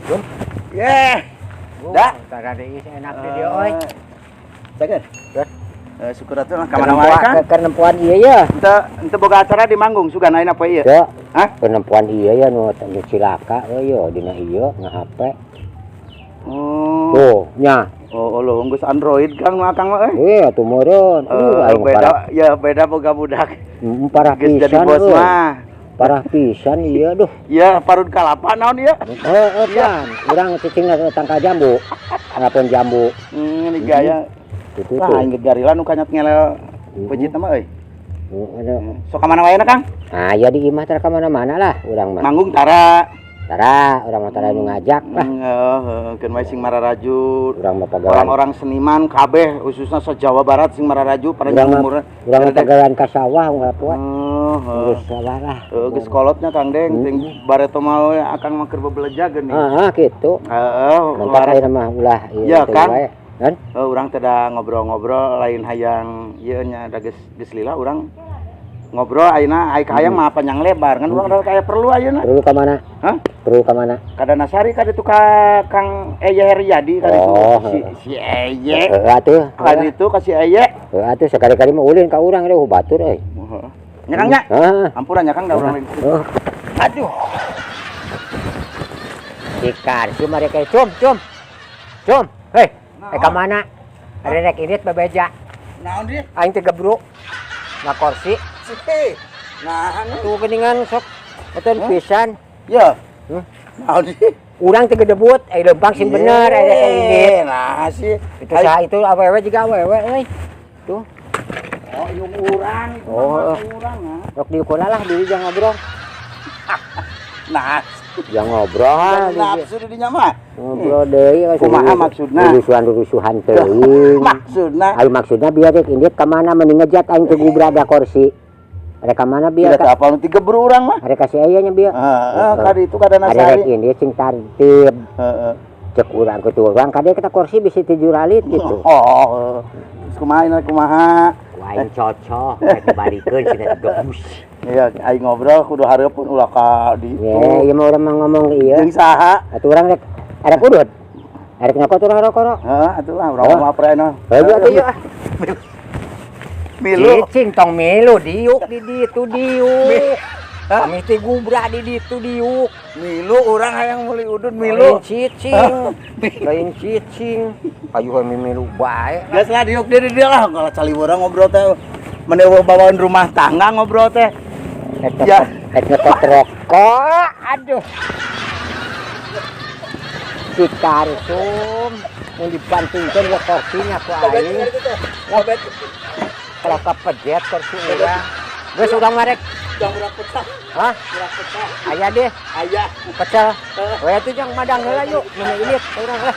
Jom. Yeh. Dah. Tara deui enak di dieu euy. Sakeun. Syukur atuh lah ka Kamana mana wae Kang. Kenempuan ieu ya. Henteu boga acara di manggung sugan ayeuna poe ieu. Ya. Hah? Kenempuan ieu ya nu cilaka euy yo dina ieu na HP. Oh. Tuh, nya. Oh, lo geus Android Kang mah Kang mah Atuh meureun. Beda ya beda boga budak. Parah Geus jadi pisan bos mah. Parah pisan ieu duh. Ya parut kalapa naon ieu? Heeh kan. Urang cicingna tangka jambu. Ngapain jambu. Ini gaya. Itu Wah, tuh. inget garila nu kanyat ngelel pejit mah euy. Ada. Sok ka mana wae na Kang? Ah, ya di imah tara ka mana-mana lah urang mah. Manggung tara. Tara, urang mah tara nu ngajak lah. Heeh, keun wae sing mararaju. Urang mah pagawean. Orang-orang seniman kabeh khususnya se-Jawa Barat sing mararaju pada Urang umur. mah pagawean ka sawah ngapua. Heeh. Geus sawah lah. Geus kolotnya Kang Deng, ting bareto mah we akang mah keur bebelejageun nih. Heeh, kitu. Heeh, Mantap ayeuna mah ulah Ya, teh Kang. wae. Kan? Urang teh da ngobrol-ngobrol lain hayang ieu nya da geus lila urang ngobrol ayeuna aya ka hayang mah panjang lebar kan urang da kaya perlu ayeuna. Perlu ka mana? Hah? Perlu ka mana? Ka Danasari ka ditu ka Kang Eye Heriadi ka ditu si Eye. Atuh. Ka ditu ka si Eye. Atuh sekali-kali mah ulin ka urang deh batur euy. Nya Kang nya. Heeh. Ampuran nya Kang da urang. Aduh. Ikar, cuma mereka cum. Hei, ka mana? Rek irit bebeja. Naon dia? Aing teh gebruk. Na kursi. Nah, Tuh geningan sok. Eten pisan. ya. Naon dia? Urang teh gedebut, lempang sing bener, rek irit. Nah, sih. Itu saha itu awewe juga awewe euy. Tuh. Oh, yung urang itu Oh. urang ah. Rok diukur lah diri jangan ngobrol. Nah, Jangan ngobrol. nafsu di dinya mah. Ngobrol deui. Kumaha maksudna? Rusuhan teuing. Maksudna Ayo maksudnya biar rek indit ka mana mending ngejat aing teh gubra da kursi. Rek ka mana biar tidak apa nu tigebru urang mah. Rek kasih aya nya biar. Heeh, kadi itu kada Rek nasari. indit sing tartib. Heeh. Cek urang ke tuh urang kade kita kursi bisa 7 ralit gitu. Oh. Kumaha? Wain cocok rek dibalikeun cenah gebus. Iya, aing ngobrol kudu hareupeun ulah ka di. Ya, ieu mah urang mah ngomong ieu. Jeung saha? Atuh urang rek arek udut. Arek nyokot urang rokok. Heeh, atuh lah urang mah prena. Ayo atuh ieu. Milu. Cicing tong milu diuk di ditu diuk. Kami teh gubra di ditu diuk. Milu urang hayang meuli udun Milu milu. cicing. Lain cicing. Ayo kami milu bae. Geus lah diuk di dia lah kalau cali urang ngobrol teh. Menewa bawaan rumah tangga ngobrol teh. Ya. Nyokot rokok. Aduh. Si karsum mau dibantingkan ke kursinya ku aing. Kalau kepejet kursi urang. Geus urang marek. Jang urang pecah. Hah? Urang pecah. Aya deh. Aya. Pecel. We atuh jang madang heula yuk. Mana ilit urang lah.